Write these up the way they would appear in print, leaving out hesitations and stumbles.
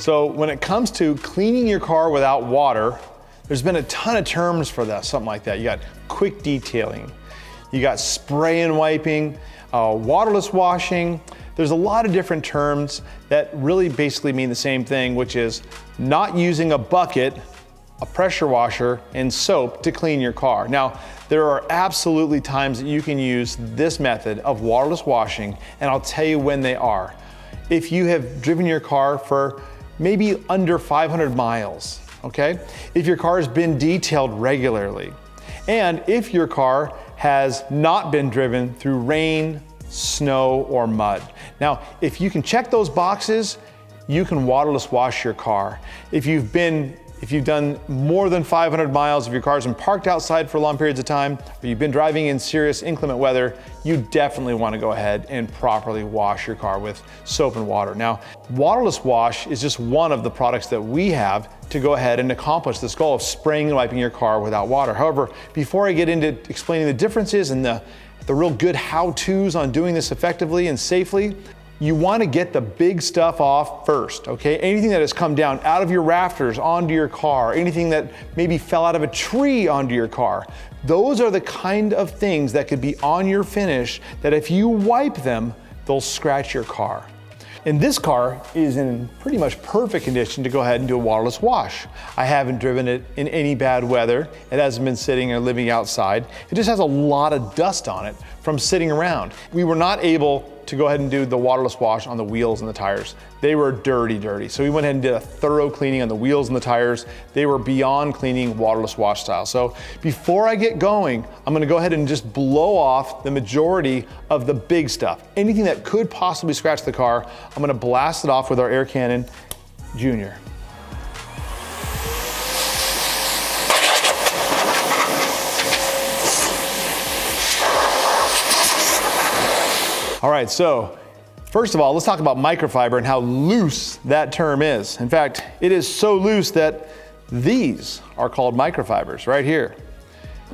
So when it comes to cleaning your car without water, there's been a ton of terms for that, something like that. You got quick detailing, you got spray and wiping, waterless washing. There's a lot of different terms that really basically mean the same thing, which is not using a bucket, a pressure washer, and soap to clean your car. Now, there are absolutely times that you can use this method of waterless washing, and I'll tell you when they are. If you have driven your car for maybe under 500 miles, okay? If your car has been detailed regularly, and if your car has not been driven through rain, snow, or mud. Now, if you can check those boxes, you can waterless wash your car. If you've done more than 500 miles, if your car's been parked outside for long periods of time, or you've been driving in serious inclement weather, you definitely want to go ahead and properly wash your car with soap and water. Now, waterless wash is just one of the products that we have to go ahead and accomplish this goal of spraying and wiping your car without water. However, before I get into explaining the differences and the real good how-tos on doing this effectively and safely, you want to get the big stuff off first, okay? Anything that has come down out of your rafters onto your car, anything that maybe fell out of a tree onto your car, those are the kind of things that could be on your finish that if you wipe them, they'll scratch your car. And this car is in pretty much perfect condition to go ahead and do a waterless wash. I haven't driven it in any bad weather. It hasn't been sitting or living outside. It just has a lot of dust on it from sitting around. We were not able to go ahead and do the waterless wash on the wheels and the tires. They were dirty. So we went ahead and did a thorough cleaning on the wheels and the tires. They were beyond cleaning waterless wash style. So before I get going, I'm gonna go ahead and just blow off the majority of the big stuff. Anything that could possibly scratch the car, I'm gonna blast it off with our Air Cannon Junior. All right, so first of all, let's talk about microfiber and how loose that term is. In fact, it is so loose that these are called microfibers right here.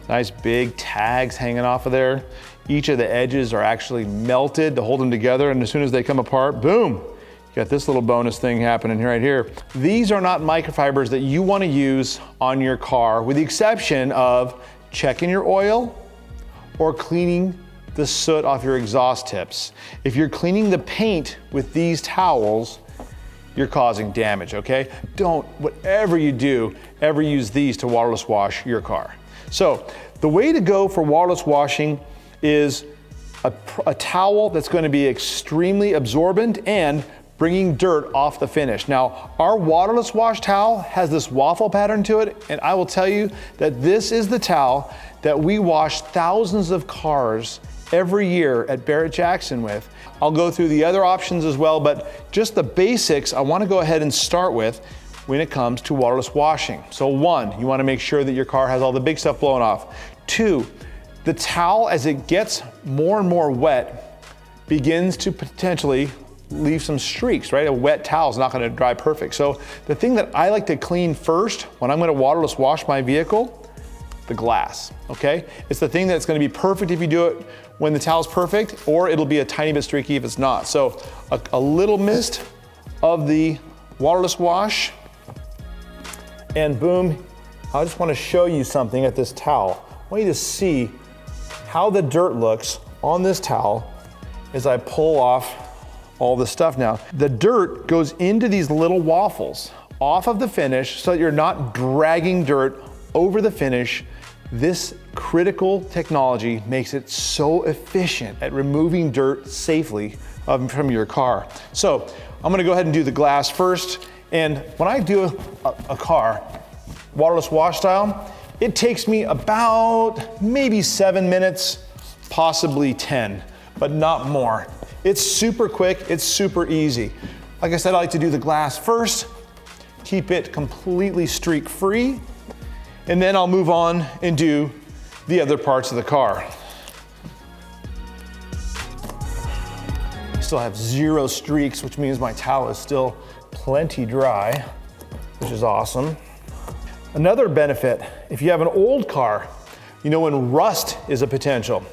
Nice big tags hanging off of there. Each of the edges are actually melted to hold them together, and as soon as they come apart, boom, you got this little bonus thing happening right here. These are not microfibers that you want to use on your car, with the exception of checking your oil or cleaning the soot off your exhaust tips. If you're cleaning the paint with these towels, you're causing damage, okay? Don't, whatever you do, ever use these to waterless wash your car. So the way to go for waterless washing is a towel that's going to be extremely absorbent and bringing dirt off the finish. Now, our waterless wash towel has this waffle pattern to it, and I will tell you that this is the towel that we wash thousands of cars every year at Barrett-Jackson with. I'll go through the other options as well, but just the basics I want to go ahead and start with when it comes to waterless washing. So one, you want to make sure that your car has all the big stuff blown off. Two, the towel, as it gets more and more wet, begins to potentially leave some streaks, right? A wet towel is not going to dry perfect. So the thing that I like to clean first when I'm going to waterless wash my vehicle, the glass, okay? It's the thing that's going to be perfect if you do it when the towel's perfect, or it'll be a tiny bit streaky if it's not. So a little mist of the waterless wash, and boom, I just want to show you something at this towel. I want you to see how the dirt looks on this towel as I pull off all the stuff now. The dirt goes into these little waffles off of the finish so that you're not dragging dirt over the finish. This critical technology makes it so efficient at removing dirt safely from your car. So I'm gonna go ahead and do the glass first. And when I do a car, waterless wash style, it takes me about maybe 7 minutes, possibly 10, but not more. It's super quick, it's super easy. Like I said, I like to do the glass first, keep it completely streak free, and then I'll move on and do the other parts of the car. I still have 0 streaks, which means my towel is still plenty dry, which is awesome. Another benefit, if you have an old car, you know when rust is a potential.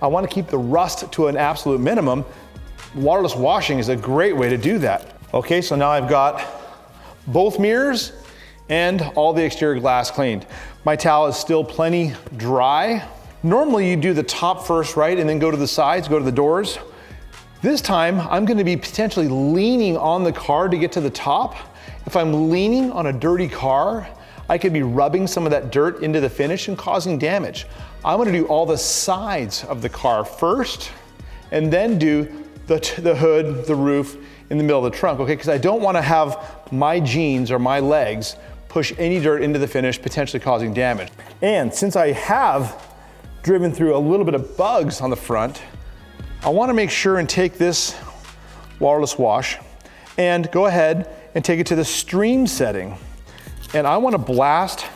I want to keep the rust to an absolute minimum. Waterless washing is a great way to do that. Okay, so now I've got both mirrors and all the exterior glass cleaned. My towel is still plenty dry. Normally you do the top first, right? And then go to the sides, go to the doors. This time I'm gonna be potentially leaning on the car to get to the top. If I'm leaning on a dirty car, I could be rubbing some of that dirt into the finish and causing damage. I'm gonna do all the sides of the car first and then do the hood, the roof, in the middle of the trunk, okay? Because I don't wanna have my jeans or my legs push any dirt into the finish, potentially causing damage. And since I have driven through a little bit of bugs on the front, I wanna make sure and take this waterless wash and go ahead and take it to the stream setting. And I wanna blast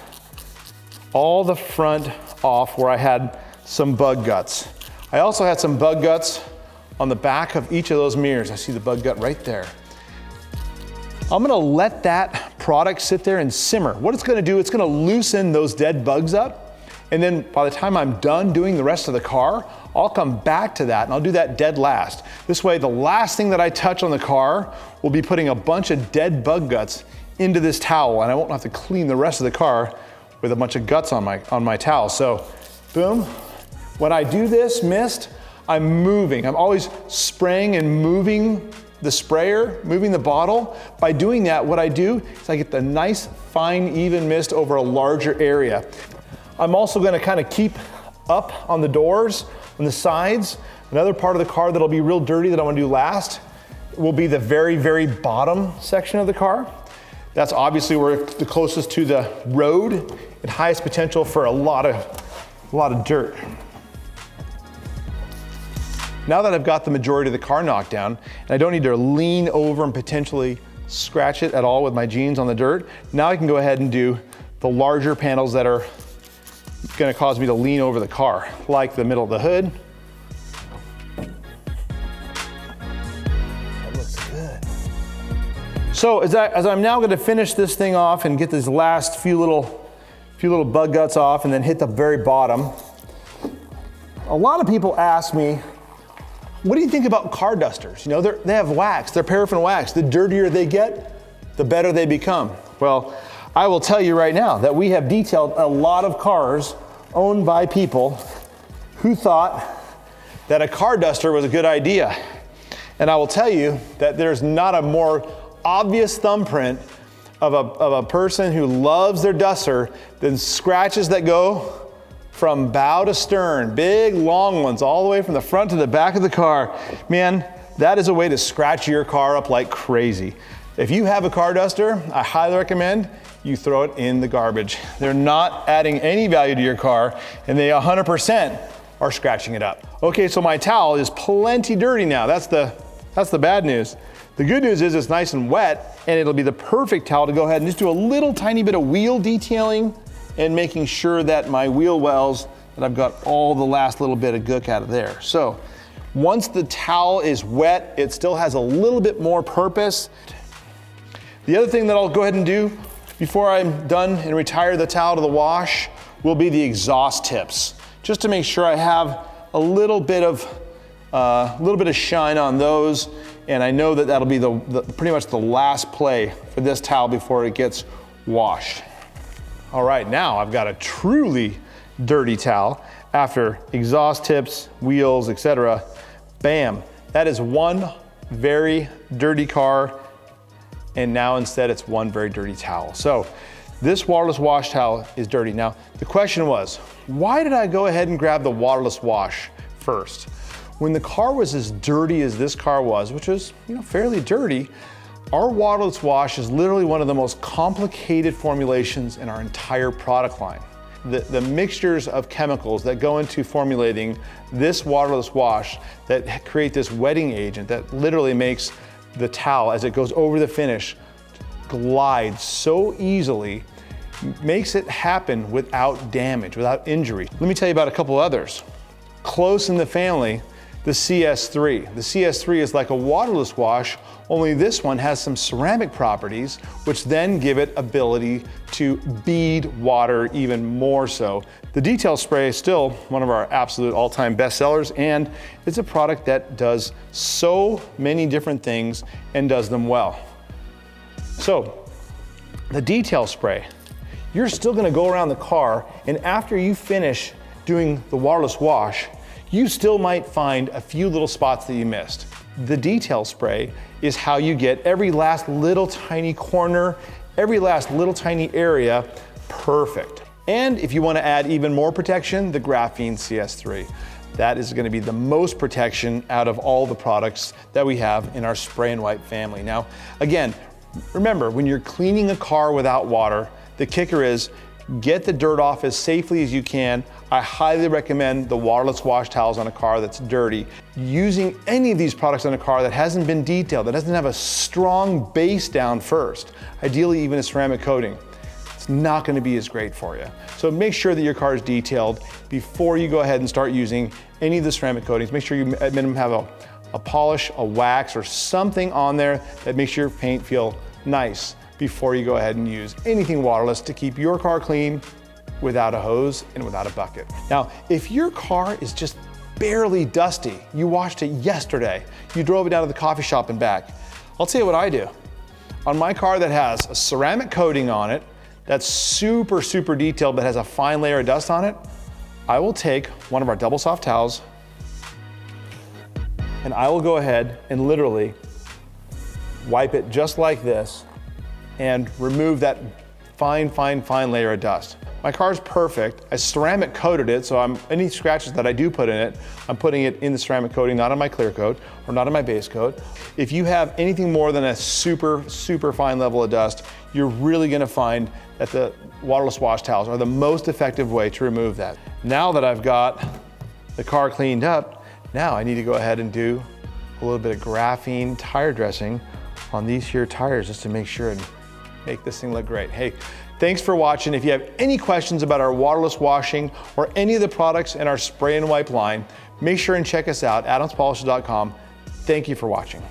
all the front off where I had some bug guts. I also had some bug guts on the back of each of those mirrors. I see the bug gut right there. I'm gonna let that product sit there and simmer. What it's gonna do, it's gonna loosen those dead bugs up. And then by the time I'm done doing the rest of the car, I'll come back to that and I'll do that dead last. This way, the last thing that I touch on the car will be putting a bunch of dead bug guts into this towel, and I won't have to clean the rest of the car with a bunch of guts on my towel. So, boom. When I do this mist, I'm moving. I'm always spraying and moving the sprayer, moving the bottle. By doing that, what I do is I get the nice, fine, even mist over a larger area. I'm also gonna kind of keep up on the doors, on the sides. Another part of the car that'll be real dirty that I wanna do last will be the very, very bottom section of the car. That's obviously where the closest to the road and highest potential for a lot of dirt. Now that I've got the majority of the car knocked down, and I don't need to lean over and potentially scratch it at all with my jeans on the dirt, now I can go ahead and do the larger panels that are gonna cause me to lean over the car, like the middle of the hood. That looks good. So as I'm now gonna finish this thing off and get these last few little bug guts off and then hit the very bottom, a lot of people ask me, what do you think about car dusters? You know, they have wax, they're paraffin wax. The dirtier they get, the better they become. Well, I will tell you right now that we have detailed a lot of cars owned by people who thought that a car duster was a good idea. And I will tell you that there's not a more obvious thumbprint of a person who loves their duster than scratches that go from bow to stern, big long ones all the way from the front to the back of the car. Man, that is a way to scratch your car up like crazy. If you have a car duster, I highly recommend you throw it in the garbage. They're not adding any value to your car, and they 100% are scratching it up. Okay, so my towel is plenty dirty now. That's the bad news. The good news is it's nice and wet, and it'll be the perfect towel to go ahead and just do a little tiny bit of wheel detailing and making sure that my wheel wells, that I've got all the last little bit of gook out of there. So once the towel is wet, it still has a little bit more purpose. The other thing that I'll go ahead and do before I'm done and retire the towel to the wash will be the exhaust tips, just to make sure I have a little bit of shine on those, and I know that that'll be pretty much the last play for this towel before it gets washed. All right, now I've got a truly dirty towel after exhaust tips, wheels, etc. Bam, that is one very dirty car, and now instead it's one very dirty towel. So this waterless wash towel is dirty. Now, the question was, why did I go ahead and grab the waterless wash first? When the car was as dirty as this car was, which was, fairly dirty, our waterless wash is literally one of the most complicated formulations in our entire product line. The mixtures of chemicals that go into formulating this waterless wash that create this wetting agent that literally makes the towel, as it goes over the finish, glide so easily, makes it happen without damage, without injury. Let me tell you about a couple others. Close in the family, the CS3. The CS3 is like a waterless wash, only this one has some ceramic properties, which then give it ability to bead water even more so. The detail spray is still one of our absolute all-time best sellers, and it's a product that does so many different things and does them well. So, the detail spray. You're still gonna go around the car, and after you finish doing the waterless wash, you still might find a few little spots that you missed. The detail spray is how you get every last little tiny corner, every last little tiny area perfect. And if you want to add even more protection, the Graphene CS3. That is going to be the most protection out of all the products that we have in our spray and wipe family. Now, again, remember, when you're cleaning a car without water, the kicker is get the dirt off as safely as you can. I highly recommend the waterless wash towels on a car that's dirty. Using any of these products on a car that hasn't been detailed, that doesn't have a strong base down first, ideally even a ceramic coating, it's not going to be as great for you. So make sure that your car is detailed before you go ahead and start using any of the ceramic coatings. Make sure you at minimum have a polish, a wax, or something on there that makes your paint feel nice before you go ahead and use anything waterless to keep your car clean without a hose and without a bucket. Now, if your car is just barely dusty, you washed it yesterday, you drove it down to the coffee shop and back, I'll tell you what I do. On my car that has a ceramic coating on it, that's super, super detailed but has a fine layer of dust on it, I will take one of our double soft towels and I will go ahead and literally wipe it just like this and remove that fine, fine, fine layer of dust. My car's perfect. I ceramic coated it, so any scratches that I do put in it, I'm putting it in the ceramic coating, not on my clear coat or not on my base coat. If you have anything more than a super, super fine level of dust, you're really gonna find that the waterless wash towels are the most effective way to remove that. Now that I've got the car cleaned up, now I need to go ahead and do a little bit of graphene tire dressing on these here tires just to make sure and make this thing look great. Hey, thanks for watching. If you have any questions about our waterless washing or any of the products in our spray and wipe line, make sure and check us out, adamspolishes.com. Thank you for watching.